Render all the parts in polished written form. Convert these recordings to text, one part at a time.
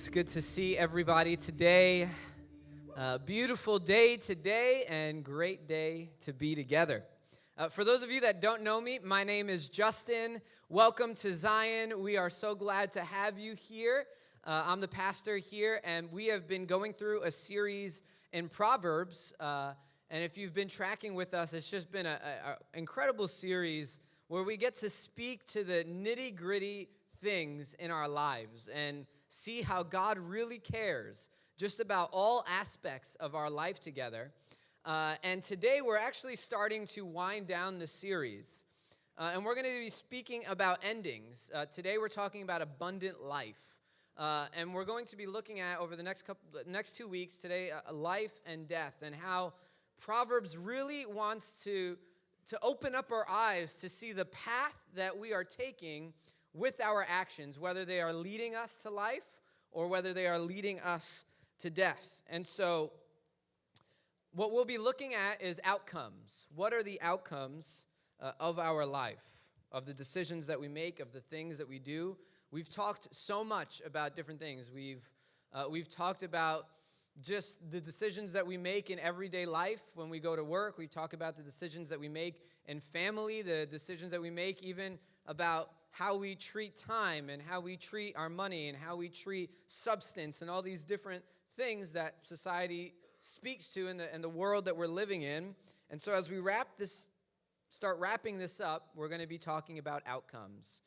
It's good to see everybody today. Beautiful day today and great day to be together. For those of you that don't know me, my name is Justin. Welcome to Zion. We are so glad to have you here. I'm the pastor here, and we have been going through a series in Proverbs. And if you've been tracking with us, it's just been an incredible series where we get to speak to the nitty-gritty things in our lives and see how God really cares just about all aspects of our life together. And today we're actually starting to wind down the series. And we're going to be speaking about endings. Today we're talking about abundant life. And we're going to be looking at, over the next 2 weeks, today, life and death, and how Proverbs really wants to open up our eyes to see the path that we are taking with our actions, whether they are leading us to life or whether they are leading us to death. And so what we'll be looking at is outcomes. What are the outcomes of our life, of the decisions that we make, of the things that we do? We've talked so much about different things. We've talked about just the decisions that we make in everyday life when we go to work. We talk about the decisions that we make in family, the decisions that we make even about how we treat time and how we treat our money and how we treat substance and all these different things that society speaks to in the world that we're living in. And so as we start wrapping this up, we're going to be talking about outcomes,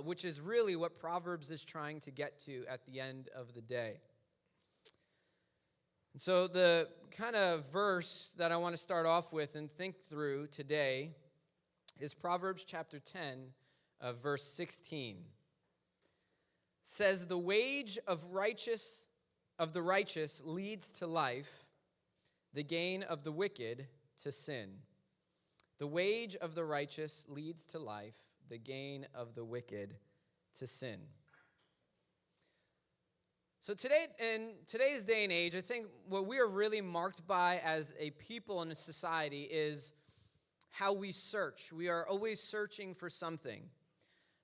which is really what Proverbs is trying to get to at the end of the day. And so the kind of verse that I want to start off with and think through today is Proverbs chapter 10, verse 16. It says, "The wage of the righteous leads to life, the gain of the wicked to sin." The wage of the righteous leads to life, the gain of the wicked to sin. So today, in today's day and age, I think what we are really marked by as a people in a society is how we search. We are always searching for something.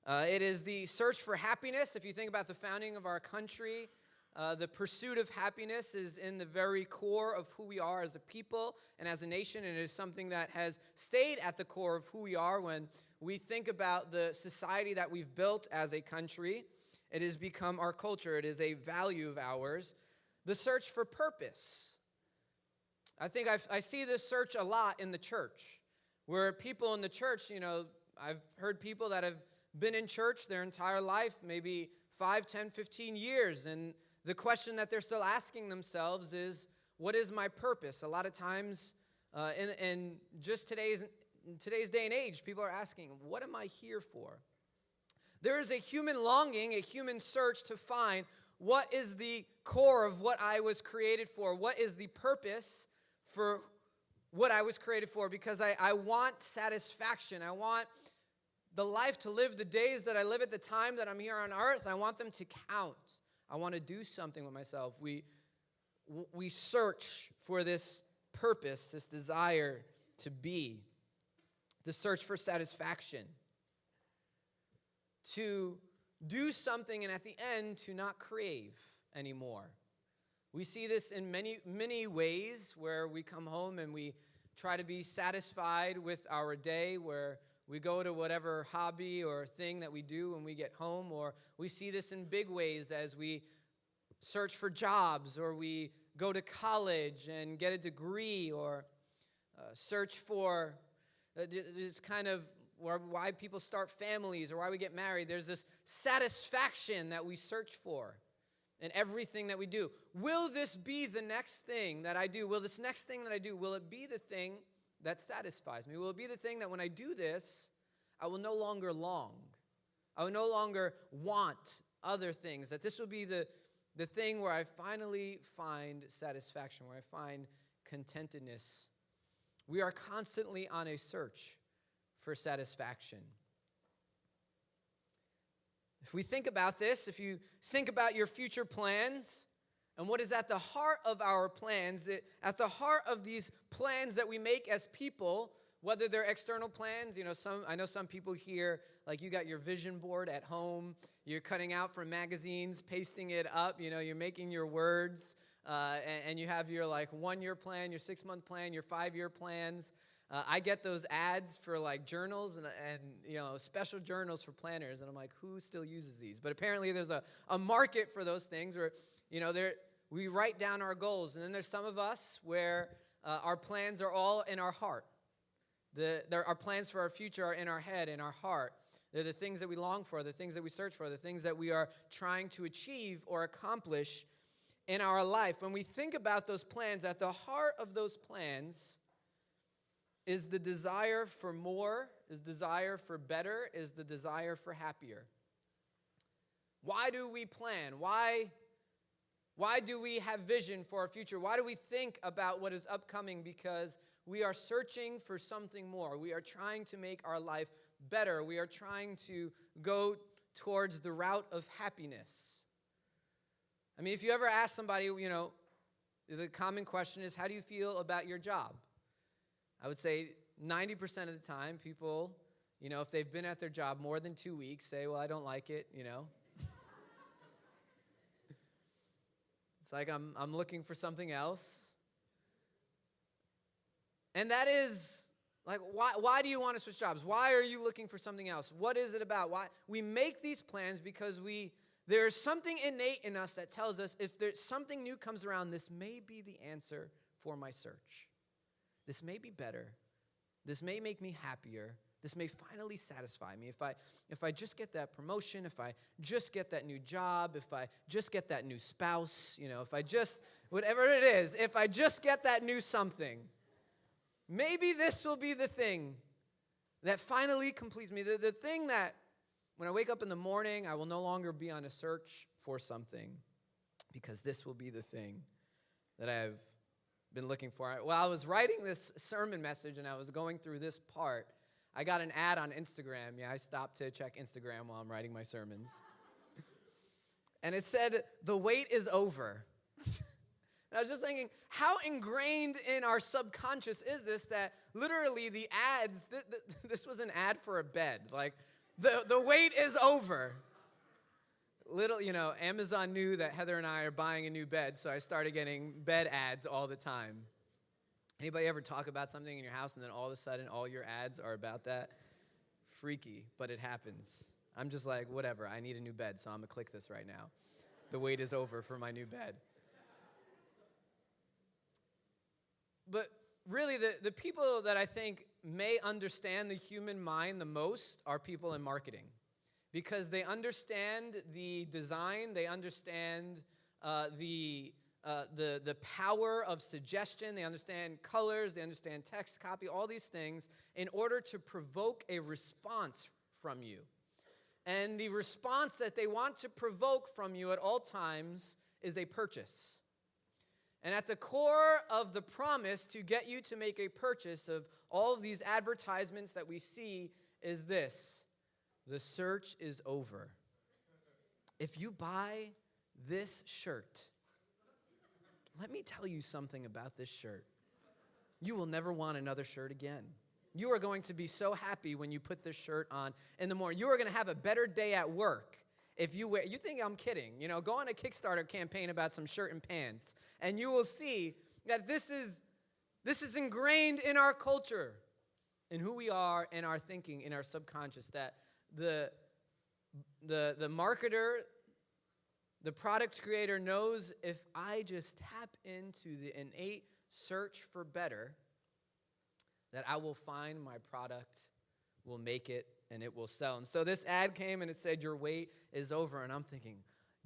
It is the search for happiness. If you think about the founding of our country, the pursuit of happiness is in the very core of who we are as a people and as a nation, and it is something that has stayed at the core of who we are when we think about the society that we've built as a country. It has become our culture. It is a value of ours. The search for purpose. I think I see this search a lot in the church, where people in the church, I've heard people that have been in church their entire life, maybe 5, 10, 15 years, and the question that they're still asking themselves is, what is my purpose? A lot of times in just today's day and age, people are asking, what am I here for? There is a human longing, a human search to find what is the core of what I was created for, what is the purpose for what I was created for, because I want satisfaction. I want the life to live, the days that I live at the time that I'm here on earth, I want them to count. I want to do something with myself. We search for this purpose, this desire to be, the search for satisfaction, to do something and at the end to not crave anymore. We see this in many, many ways where we come home and we try to be satisfied with our day, where we go to whatever hobby or thing that we do when we get home, or we see this in big ways as we search for jobs, or we go to college and get a degree, or search for this kind of why people start families or why we get married. There's this satisfaction that we search for in everything that we do. Will this be the next thing that I do? Will this next thing that I do, will it be the thing that satisfies me? Will it be the thing that when I do this, I will no longer long? I will no longer want other things. That this will be the thing where I finally find satisfaction, where I find contentedness. We are constantly on a search for satisfaction. If we think about this, if you think about your future plans and what is at the heart of our plans, at the heart of these plans that we make as people, whether they're external plans, I know some people here, like you got your vision board at home, you're cutting out from magazines, pasting it up, you're making your words, and you have your like 1-year plan, your 6-month plan, your 5-year plans. I get those ads for like journals and special journals for planners, and I'm like, who still uses these? But apparently there's a market for those things where, we write down our goals, and then there's some of us where our plans are all in our heart. Our plans for our future are in our head, in our heart. They're the things that we long for, the things that we search for, the things that we are trying to achieve or accomplish in our life. When we think about those plans, at the heart of those plans is the desire for more, is desire for better, is the desire for happier. Why do we plan? Why do we have vision for our future? Why do we think about what is upcoming? Because we are searching for something more. We are trying to make our life better. We are trying to go towards the route of happiness. I mean, if you ever ask somebody, the common question is, how do you feel about your job? I would say 90% of the time, people, if they've been at their job more than 2 weeks, say, well, I don't like it, It's like I'm looking for something else. And that is, like, why do you want to switch jobs? Why are you looking for something else? What is it about? Why? We make these plans because there's something innate in us that tells us if there's something new comes around, this may be the answer for my search. This may be better. This may make me happier. This may finally satisfy me. If I just get that promotion, if I just get that new job, if I just get that new spouse, if I just, whatever it is, if I just get that new something, maybe this will be the thing that finally completes me. The thing that when I wake up in the morning, I will no longer be on a search for something because this will be the thing that I've been looking for. While I was writing this sermon message and I was going through this part, I got an ad on Instagram. Yeah, I stopped to check Instagram while I'm writing my sermons. And it said, "The wait is over." And I was just thinking, how ingrained in our subconscious is this that literally the ads, this was an ad for a bed. Like, the wait is over. Amazon knew that Heather and I are buying a new bed, so I started getting bed ads all the time. Anybody ever talk about something in your house and then all of a sudden all your ads are about that? Freaky, but it happens. I'm just like, whatever, I need a new bed, so I'm going to click this right now. The wait is over for my new bed. But really, the people that I think may understand the human mind the most are people in marketing. Because they understand the design, they understand the power of suggestion, they understand colors, they understand text, copy, all these things in order to provoke a response from you. And the response that they want to provoke from you at all times is a purchase. And at the core of the promise to get you to make a purchase of all of these advertisements that we see is this: the search is over. If you buy this shirt, let me tell you something about this shirt. You will never want another shirt again. You are going to be so happy when you put this shirt on in the morning. You are going to have a better day at work if you wear. You think I'm kidding? Go on a Kickstarter campaign about some shirt and pants, and you will see that this is ingrained in our culture, in who we are, in our thinking, in our subconscious. That the marketer, the product creator knows if I just tap into the innate search for better, that I will find my product, will make it, and it will sell. And so this ad came and it said, your wait is over. And I'm thinking,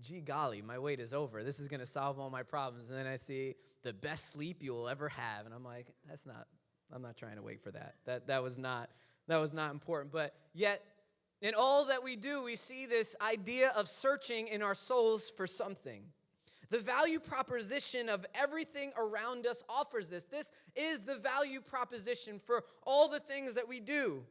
gee golly, my wait is over. This is going to solve all my problems. And then I see the best sleep you will ever have. And I'm like, I'm not trying to wait for that. That was not important. But yet, in all that we do, we see this idea of searching in our souls for something. The value proposition of everything around us offers this. This is the value proposition for all the things that we do.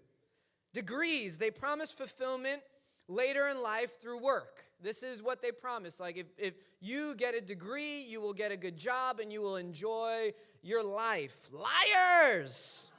Degrees, they promise fulfillment later in life through work. This is what they promise. Like if you get a degree, you will get a good job and you will enjoy your life. Liars!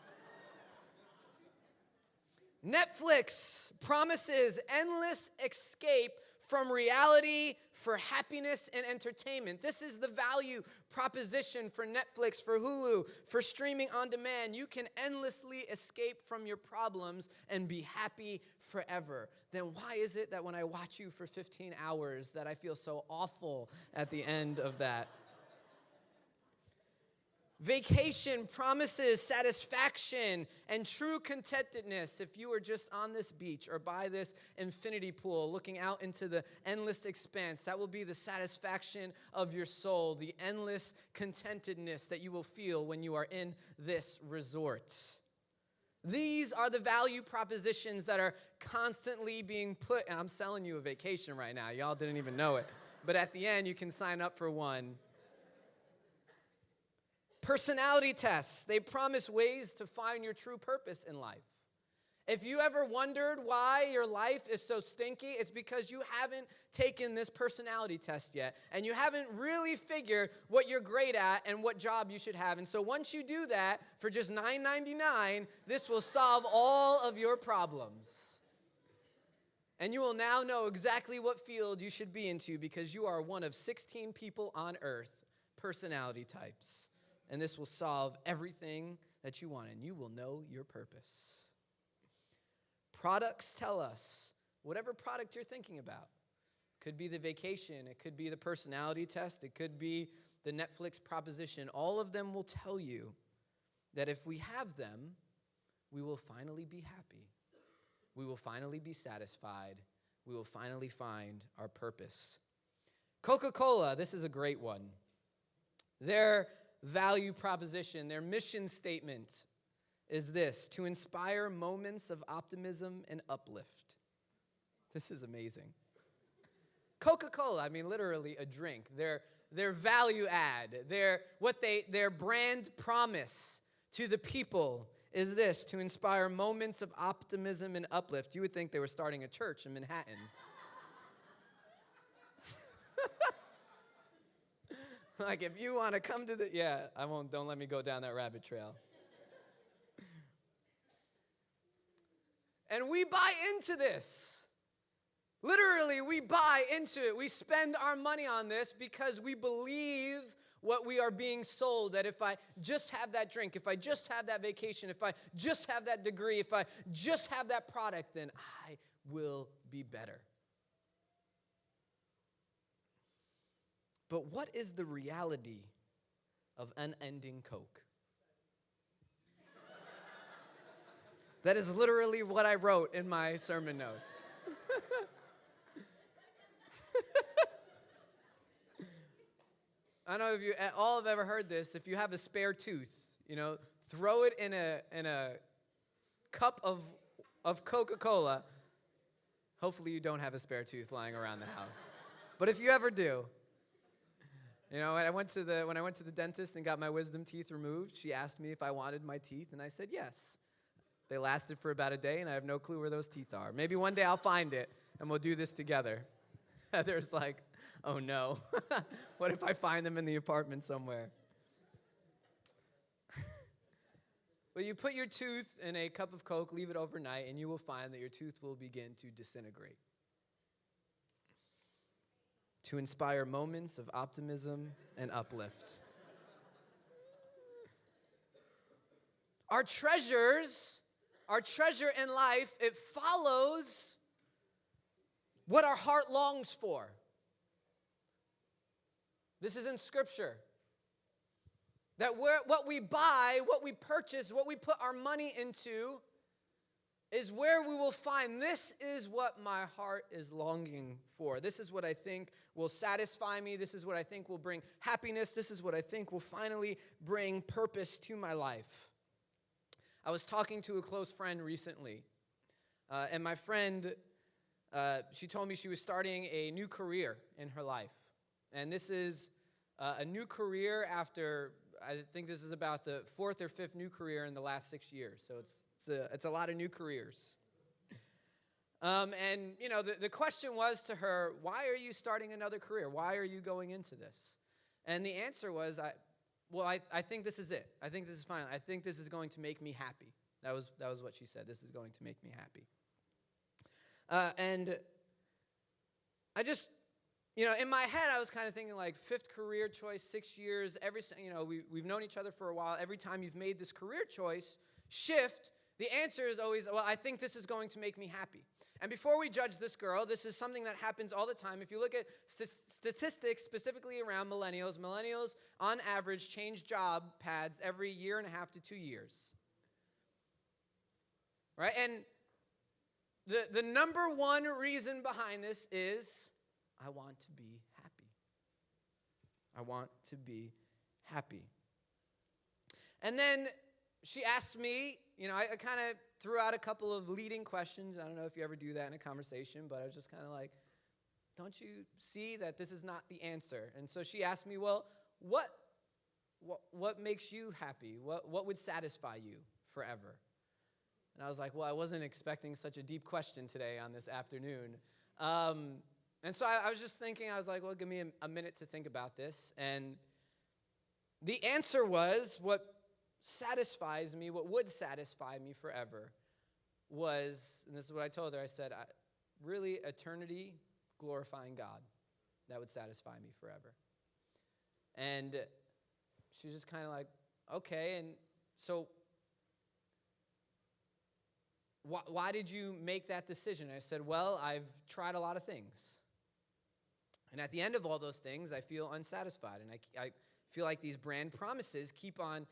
Netflix promises endless escape from reality for happiness and entertainment. This is the value proposition for Netflix, for Hulu, for streaming on demand. You can endlessly escape from your problems and be happy forever. Then why is it that when I watch you for 15 hours that I feel so awful at the end of that? Vacation promises satisfaction and true contentedness. If you are just on this beach or by this infinity pool looking out into the endless expanse, that will be the satisfaction of your soul, the endless contentedness that you will feel when you are in this resort. These are the value propositions that are constantly being put, and I'm selling you a vacation right now. Y'all didn't even know it. But at the end, you can sign up for one. Personality tests, they promise ways to find your true purpose in life. If you ever wondered why your life is so stinky, it's because you haven't taken this personality test yet, and you haven't really figured what you're great at and what job you should have. And so once you do that, for just $9.99, this will solve all of your problems. And you will now know exactly what field you should be into because you are one of 16 people on earth, personality types. And this will solve everything that you want, and you will know your purpose. Products tell us, whatever product you're thinking about, could be the vacation, it could be the personality test, it could be the Netflix proposition. All of them will tell you that if we have them, we will finally be happy. We will finally be satisfied. We will finally find our purpose. Coca-Cola, this is a great one. Their value proposition, their mission statement is this: to inspire moments of optimism and uplift. This is amazing. Coca-Cola, I mean literally a drink. Their value add, their brand promise to the people is this: to inspire moments of optimism and uplift. You would think they were starting a church in Manhattan. Like, if you want to come to don't let me go down that rabbit trail. And we buy into this. Literally, we buy into it. We spend our money on this because we believe what we are being sold, that if I just have that drink, if I just have that vacation, if I just have that degree, if I just have that product, then I will be better. But what is the reality of unending Coke? That is literally what I wrote in my sermon notes. I don't know if you all have ever heard this. If you have a spare tooth, throw it in a cup of Coca-Cola. Hopefully you don't have a spare tooth lying around the house. But if you ever do, when I went to the dentist and got my wisdom teeth removed, she asked me if I wanted my teeth, and I said yes. They lasted for about a day, and I have no clue where those teeth are. Maybe one day I'll find it, and we'll do this together. Heather's like, oh no, what if I find them in the apartment somewhere? But you put your tooth in a cup of Coke, leave it overnight, and you will find that your tooth will begin to disintegrate. To inspire moments of optimism and uplift. Our treasure in life, it follows what our heart longs for. This is in Scripture. That what we buy, what we purchase, what we put our money into is where we will find, this is what my heart is longing for. This is what I think will satisfy me. This is what I think will bring happiness. This is what I think will finally bring purpose to my life. I was talking to a close friend recently, and my friend, she told me she was starting a new career in her life. And this is a new career after, I think this is about the fourth or fifth new career in the last 6 years. So it's a lot of new careers. And, the question was to her, why are you starting another career? Why are you going into this? And the answer was, I think this is it. I think this is fine. I think this is going to make me happy. That was what she said. This is going to make me happy. And I just, in my head, I was kind of thinking like 5th career choice, 6 years, we've known each other for a while. Every time you've made this career choice shift, the answer is always, well, I think this is going to make me happy. And before we judge this girl, this is something that happens all the time. If you look at statistics specifically around millennials on average change job paths every 1.5 to 2 years. Right? And the number one reason behind this is I want to be happy. I want to be happy. And then she asked me, I kind of threw out a couple of leading questions. I don't know if you ever do that in a conversation, but I was just kind of like, don't you see that this is not the answer? And so she asked me, well, what makes you happy? What would satisfy you forever? And I was like, well, I wasn't expecting such a deep question today on this afternoon. And so I was just thinking, I was like, well, give me a minute to think about this. And the answer was, what satisfies me, what would satisfy me forever was, and this is what I told her, I said, really eternity glorifying God. That would satisfy me forever. And she was just kind of like, okay, and so why did you make that decision? And I said, well, I've tried a lot of things. And at the end of all those things, I feel unsatisfied. And I feel like these brand promises keep on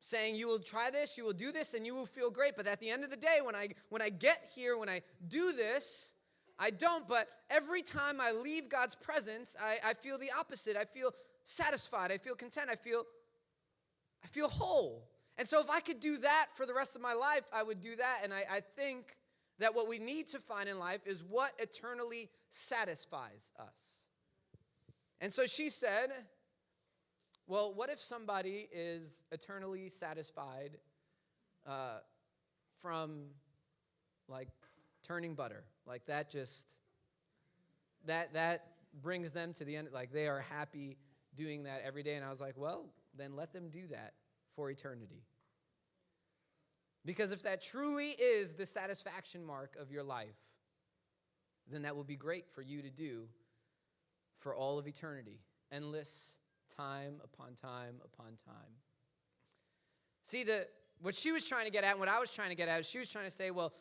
saying, you will try this, you will do this, and you will feel great. But at the end of the day, when I get here, when I do this, I don't. But every time I leave God's presence, I feel the opposite. I feel satisfied. I feel content. I feel whole. And so if I could do that for the rest of my life, I would do that. And I think that what we need to find in life is what eternally satisfies us. And so she said, well, what if somebody is eternally satisfied from, like, turning butter? Like, that brings them to the end. Like, they are happy doing that every day. And I was like, well, then let them do that for eternity. Because if that truly is the satisfaction mark of your life, then that will be great for you to do for all of eternity. Endless time upon time upon time. See, what she was trying to get at and what I was trying to get at is she was trying to say, well,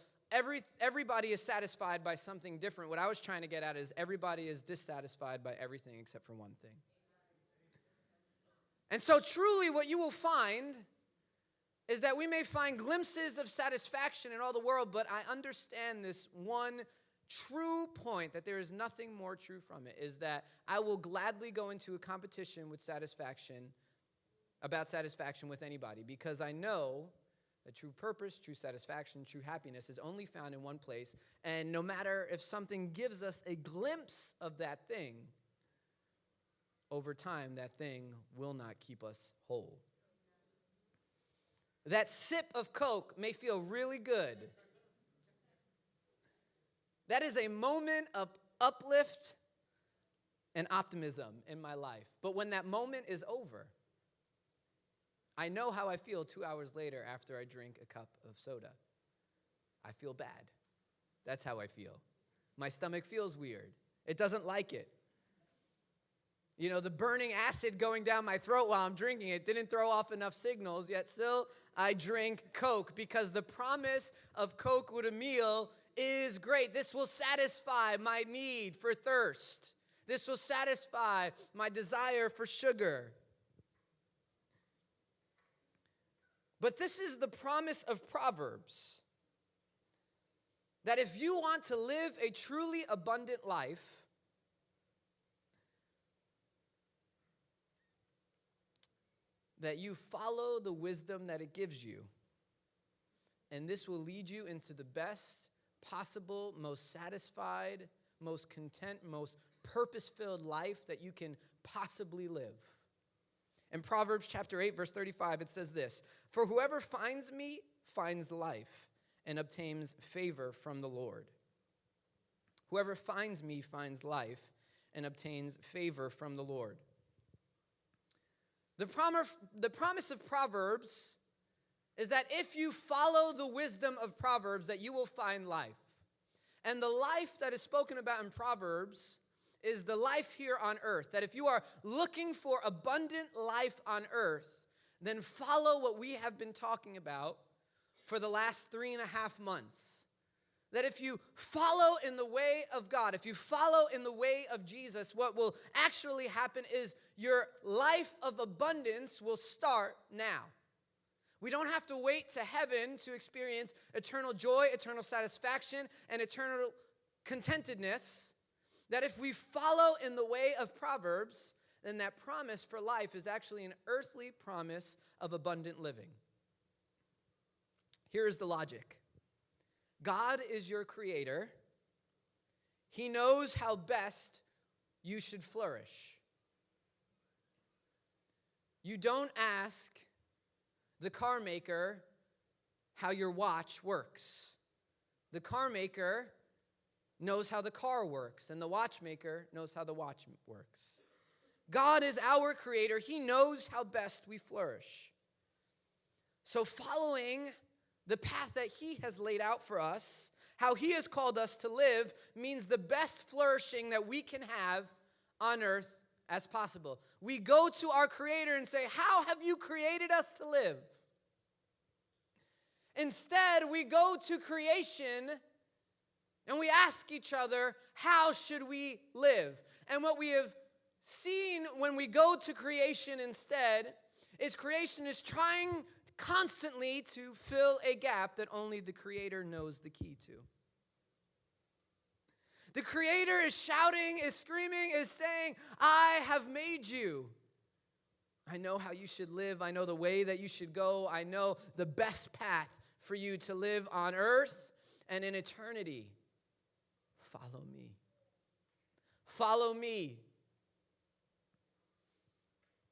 everybody is satisfied by something different. What I was trying to get at is everybody is dissatisfied by everything except for one thing. And so truly what you will find is that we may find glimpses of satisfaction in all the world, but I understand this one true point, that there is nothing more true from it, is that I will gladly go into a competition with about satisfaction with anybody, because I know that true purpose, true satisfaction, true happiness is only found in one place, and no matter if something gives us a glimpse of that thing, over time, that thing will not keep us whole. That sip of Coke may feel really good. That is a moment of uplift and optimism in my life. But when that moment is over, I know how I feel 2 hours later after I drink a cup of soda. I feel bad. That's how I feel. My stomach feels weird. It doesn't like it. The burning acid going down my throat while I'm drinking it didn't throw off enough signals, yet still I drink Coke, because the promise of Coke with a meal is great. This will satisfy my need for thirst. This will satisfy my desire for sugar. But this is the promise of Proverbs, that if you want to live a truly abundant life, that you follow the wisdom that it gives you. And this will lead you into the best possible, most satisfied, most content, most purpose-filled life that you can possibly live. In Proverbs chapter 8, verse 35, it says this: "For whoever finds me finds life and obtains favor from the Lord." Whoever finds me finds life and obtains favor from the Lord. The promise of Proverbs is that if you follow the wisdom of Proverbs, that you will find life. And the life that is spoken about in Proverbs is the life here on earth. That if you are looking for abundant life on earth, then follow what we have been talking about for the last 3.5 months. That if you follow in the way of God, if you follow in the way of Jesus, what will actually happen is your life of abundance will start now. We don't have to wait to heaven to experience eternal joy, eternal satisfaction, and eternal contentedness. That if we follow in the way of Proverbs, then that promise for life is actually an earthly promise of abundant living. Here is the logic. God is your creator. He knows how best you should flourish. You don't ask the car maker how your watch works. The car maker knows how the car works, and the watchmaker knows how the watch works. God is our creator. He knows how best we flourish. So following the path that he has laid out for us, how he has called us to live, means the best flourishing that we can have on earth as possible. We go to our Creator and say, how have you created us to live? Instead, we go to creation and we ask each other, how should we live? And what we have seen when we go to creation instead is creation is trying constantly to fill a gap that only the Creator knows the key to. The Creator is shouting, is screaming, is saying, I have made you. I know how you should live. I know the way that you should go. I know the best path for you to live on earth and in eternity. Follow me. Follow me.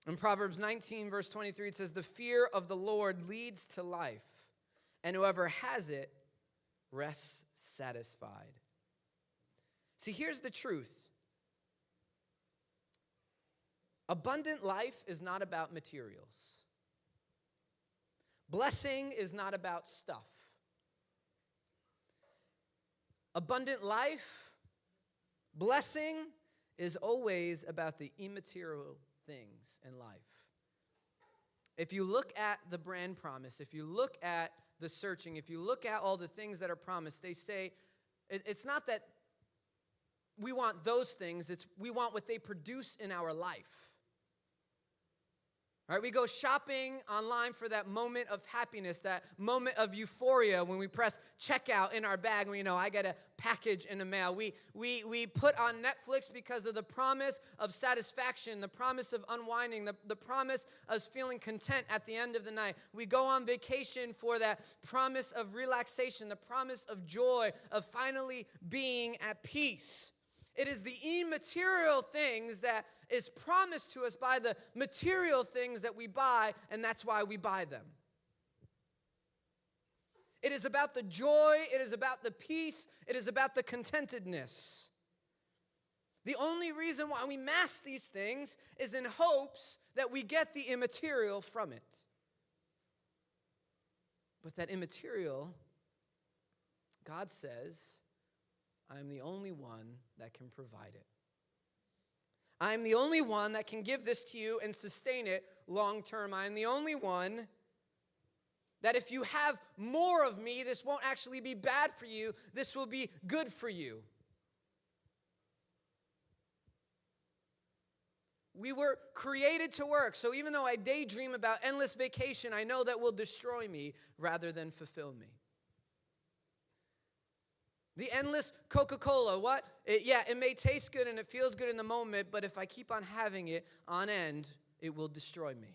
In Proverbs 19, verse 23, it says, the fear of the Lord leads to life, and whoever has it rests satisfied. See, here's the truth. Abundant life is not about materials. Blessing is not about stuff. Abundant life, blessing, is always about the immaterial things in life. If you look at the brand promise, if you look at the searching, if you look at all the things that are promised, they say it's not that we want those things, it's we want what they produce in our life. All right, we go shopping online for that moment of happiness, that moment of euphoria when we press checkout in our bag and we know I got a package in the mail. We put on Netflix because of the promise of satisfaction, the promise of unwinding, the promise of feeling content at the end of the night. We go on vacation for that promise of relaxation, the promise of joy, of finally being at peace. It is the immaterial things that is promised to us by the material things that we buy, and that's why we buy them. It is about the joy, it is about the peace, it is about the contentedness. The only reason why we mask these things is in hopes that we get the immaterial from it. But that immaterial, God says, I am the only one that can provide it. I am the only one that can give this to you and sustain it long term. I am the only one that if you have more of me, this won't actually be bad for you. This will be good for you. We were created to work. So even though I daydream about endless vacation, I know that will destroy me rather than fulfill me. The endless Coca-Cola, it may taste good and it feels good in the moment, but if I keep on having it on end, it will destroy me.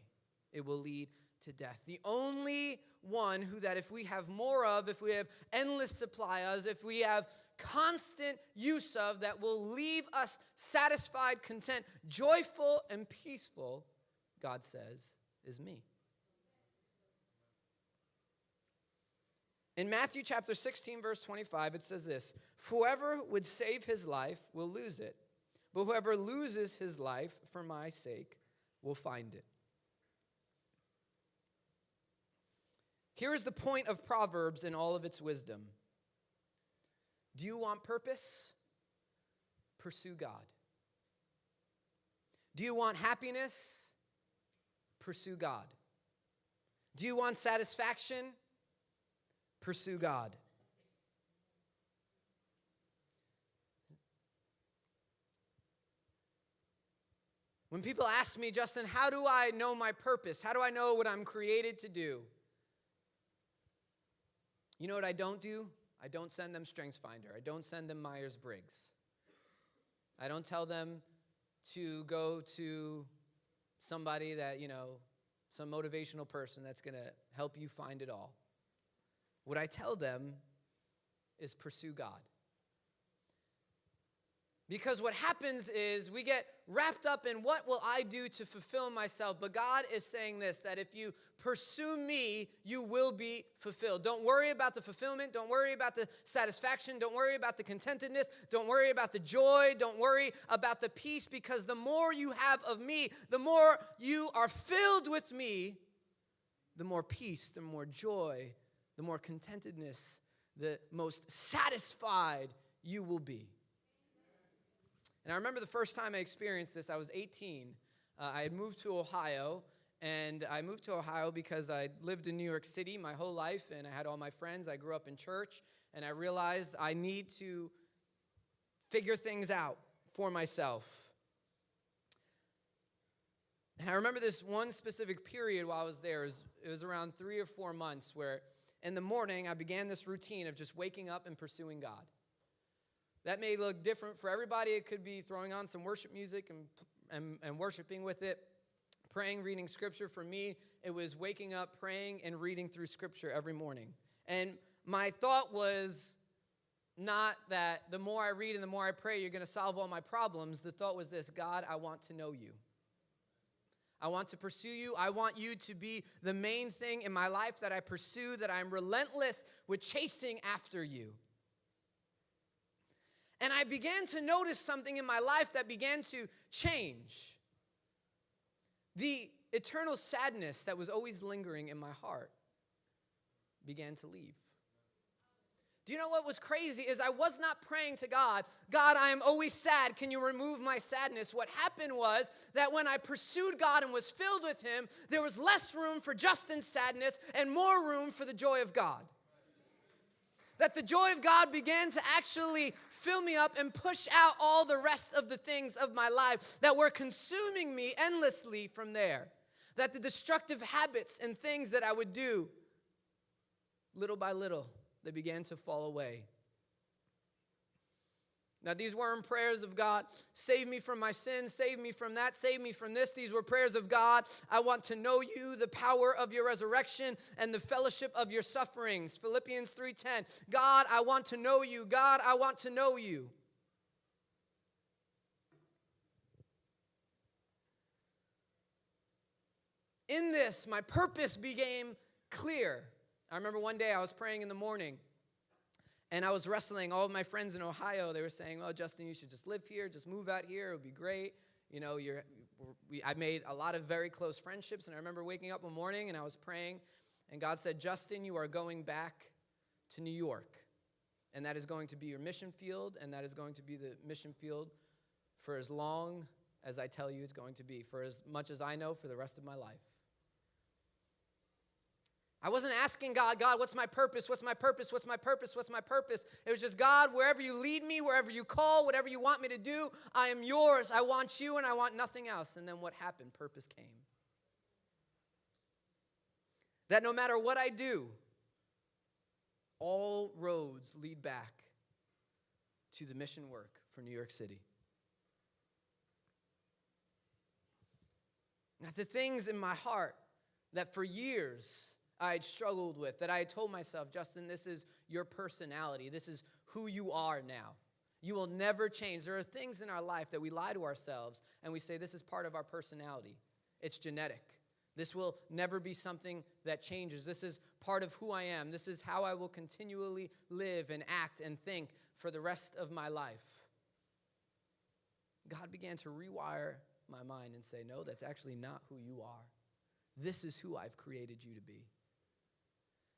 It will lead to death. The only one who that if we have more of, if we have endless supply of, if we have constant use of, that will leave us satisfied, content, joyful, and peaceful, God says, is me. In Matthew chapter 16, verse 25, it says this, whoever would save his life will lose it, but whoever loses his life for my sake will find it. Here is the point of Proverbs in all of its wisdom. Do you want purpose? Pursue God. Do you want happiness? Pursue God. Do you want satisfaction? Pursue God. When people ask me, Justin, how do I know my purpose? How do I know what I'm created to do? You know what I don't do? I don't send them StrengthsFinder. I don't send them Myers-Briggs. I don't tell them to go to somebody that, some motivational person that's going to help you find it all. What I tell them is pursue God. Because what happens is we get wrapped up in what will I do to fulfill myself. But God is saying this, that if you pursue me, you will be fulfilled. Don't worry about the fulfillment. Don't worry about the satisfaction. Don't worry about the contentedness. Don't worry about the joy. Don't worry about the peace. Because the more you have of me, the more you are filled with me, the more peace, the more joy, the more contentedness, the most satisfied you will be. And I remember the first time I experienced this, I was 18. I had moved to Ohio, and I moved to Ohio because I lived in New York City my whole life, and I had all my friends. I grew up in church, and I realized I need to figure things out for myself. And I remember this one specific period while I was there. It was around 3 or 4 months where in the morning I began this routine of just waking up and pursuing God. That may look different for everybody. It could be throwing on some worship music and worshiping with it, praying, reading Scripture. For me, it was waking up, praying, and reading through Scripture every morning. And my thought was not that the more I read and the more I pray, you're going to solve all my problems. The thought was this: God, I want to know you. I want to pursue you. I want you to be the main thing in my life that I pursue, that I'm relentless with chasing after you. And I began to notice something in my life that began to change. The eternal sadness that was always lingering in my heart began to leave. Do you know what was crazy is I was not praying to God, God, I am always sad. Can you remove my sadness? What happened was that when I pursued God and was filled with Him, there was less room for Justin's sadness and more room for the joy of God. That the joy of God began to actually fill me up and push out all the rest of the things of my life that were consuming me endlessly from there. That the destructive habits and things that I would do, little by little, they began to fall away. Now, these weren't prayers of God, save me from my sins, save me from that, save me from this. These were prayers of God, I want to know you, the power of your resurrection, and the fellowship of your sufferings. Philippians 3:10, God, I want to know you. God, I want to know you. In this, my purpose became clear. I remember one day I was praying in the morning, and I was wrestling. All of my friends in Ohio, they were saying, oh, Justin, you should just live here, just move out here, it would be great. I made a lot of very close friendships, and I remember waking up one morning, and I was praying, and God said, Justin, you are going back to New York, and that is going to be your mission field, and that is going to be the mission field for as long as I tell you it's going to be, for as much as I know for the rest of my life. I wasn't asking God, what's my purpose? What's my purpose? What's my purpose? What's my purpose? It was just, God, wherever you lead me, wherever you call, whatever you want me to do, I am yours. I want you and I want nothing else. And then what happened? Purpose came. That no matter what I do, all roads lead back to the mission work for New York City. Now, the things in my heart that for years I had struggled with, that I had told myself, Justin, this is your personality. This is who you are now. You will never change. There are things in our life that we lie to ourselves and we say this is part of our personality. It's genetic. This will never be something that changes. This is part of who I am. This is how I will continually live and act and think for the rest of my life. God began to rewire my mind and say, no, that's actually not who you are. This is who I've created you to be.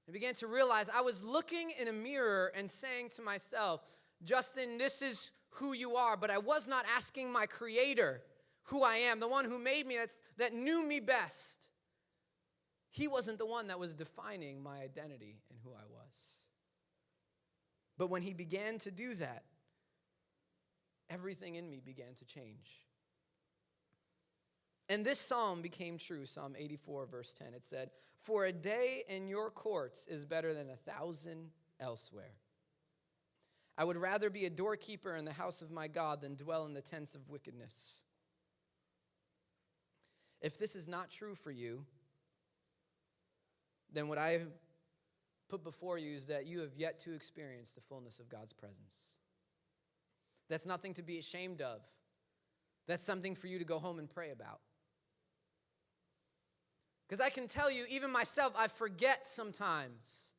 I began to realize I was looking in a mirror and saying to myself, Justin, this is who you are, but I was not asking my Creator who I am, the one who made me, that knew me best. He wasn't the one that was defining my identity and who I was. But when he began to do that, everything in me began to change. And this psalm became true, Psalm 84, verse 10. It said, "For a day in your courts is better than 1,000 elsewhere. I would rather be a doorkeeper in the house of my God than dwell in the tents of wickedness." If this is not true for you, then what I put before you is that you have yet to experience the fullness of God's presence. That's nothing to be ashamed of. That's something for you to go home and pray about. Because I can tell you, even myself, I forget sometimes.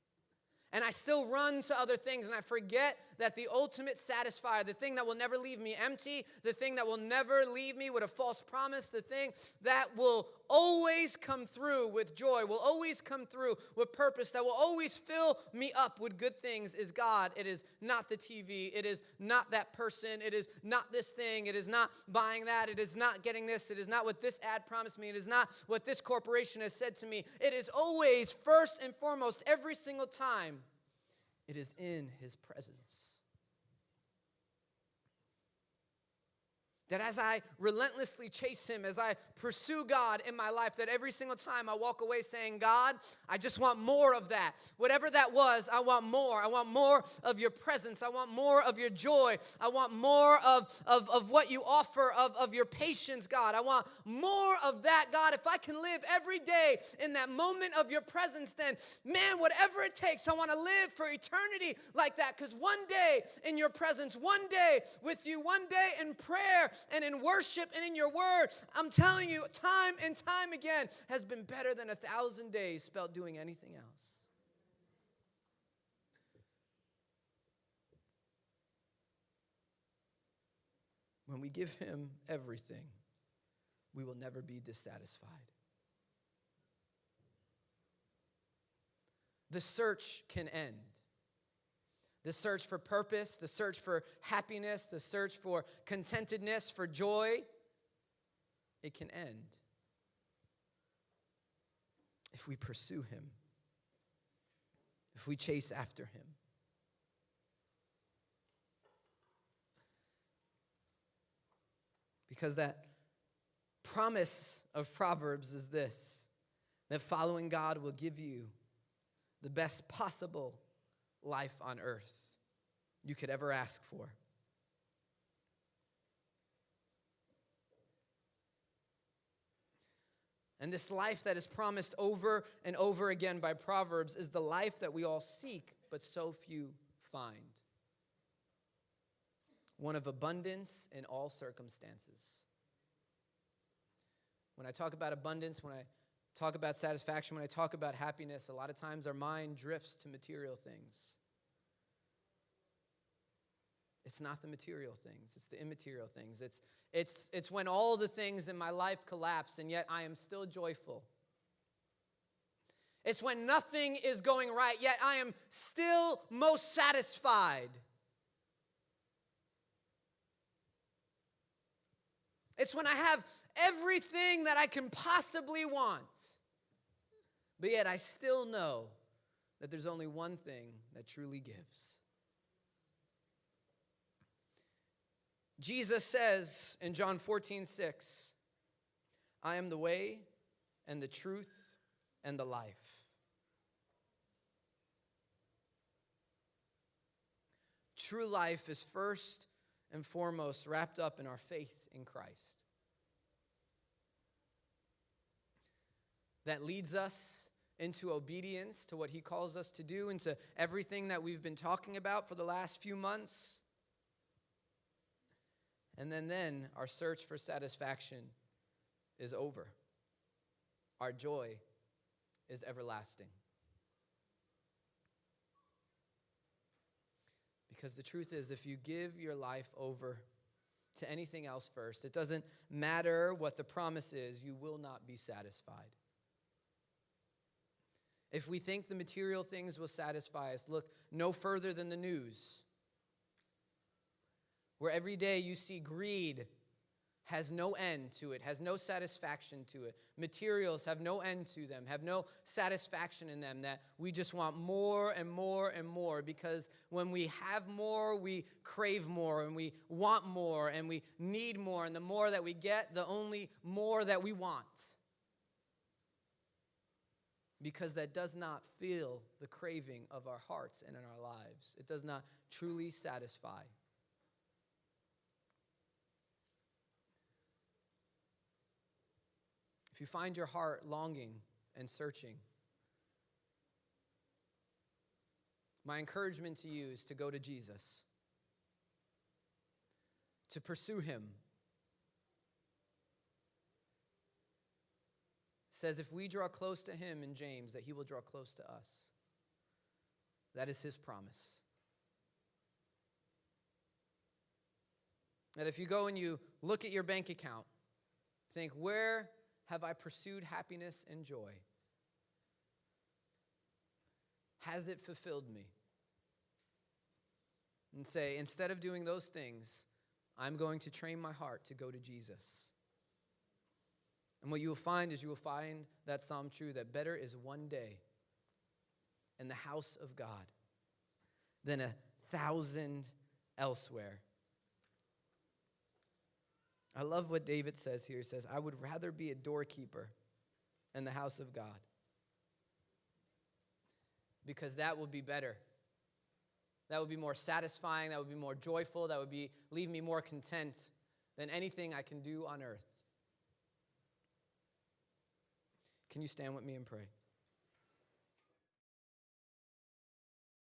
And I still run to other things, and I forget that the ultimate satisfier, the thing that will never leave me empty, the thing that will never leave me with a false promise, the thing that will always come through with joy, will always come through with purpose, that will always fill me up with good things is God. It is not the TV. It is not that person. It is not this thing. It is not buying that. It is not getting this. It is not what this ad promised me. It is not what this corporation has said to me. It is always, first and foremost, every single time, it is in his presence. That as I relentlessly chase him, as I pursue God in my life, that every single time I walk away saying, God, I just want more of that. Whatever that was, I want more. I want more of your presence. I want more of your joy. I want more of what you offer, of your patience, God. I want more of that, God. If I can live every day in that moment of your presence, then, man, whatever it takes, I want to live for eternity like that. Because one day in your presence, one day with you, one day in prayer, and in worship and in your word, I'm telling you, time and time again, has been better than 1,000 days spent doing anything else. When we give him everything, we will never be dissatisfied. The search can end. The search for purpose, the search for happiness, the search for contentedness, for joy, it can end if we pursue him, if we chase after him. Because that promise of Proverbs is this, that following God will give you the best possible life on earth you could ever ask for. And this life that is promised over and over again by Proverbs is the life that we all seek, but so few find. One of abundance in all circumstances. When I talk about abundance, when I talk about satisfaction, when I talk about happiness, a lot of times our mind drifts to material things. It's not the material things, it's the immaterial things. It's when all the things in my life collapse and yet I am still joyful. It's when nothing is going right, yet I am still most satisfied. It's when I have everything that I can possibly want, but yet I still know that there's only one thing that truly gives. Jesus says in John 14:6, I am the way and the truth and the life. True life is first and foremost wrapped up in our faith in Christ. That leads us into obedience to what he calls us to do, into everything that we've been talking about for the last few months. And then our search for satisfaction is over. Our joy is everlasting. Because the truth is, if you give your life over to anything else first, it doesn't matter what the promise is, you will not be satisfied. If we think the material things will satisfy us, look no further than the news, where every day you see greed has no end to it, has no satisfaction to it. Materials have no end to them, have no satisfaction in them, that we just want more and more and more, because when we have more, we crave more, and we want more, and we need more, and the more that we get, the only more that we want. Because that does not fill the craving of our hearts and in our lives. It does not truly satisfy. If you find your heart longing and searching, my encouragement to you is to go to Jesus, to pursue him. It says if we draw close to him in James, that he will draw close to us. That is his promise. That if you go and you look at your bank account, think, where have I pursued happiness and joy? Has it fulfilled me? And say, instead of doing those things, I'm going to train my heart to go to Jesus. And what you will find is you will find that psalm true, that better is one day in the house of God than 1,000 elsewhere. I love what David says here. He says, I would rather be a doorkeeper in the house of God, because that will be better. That would be more satisfying. That would be more joyful. That would leave me more content than anything I can do on earth. Can you stand with me and pray?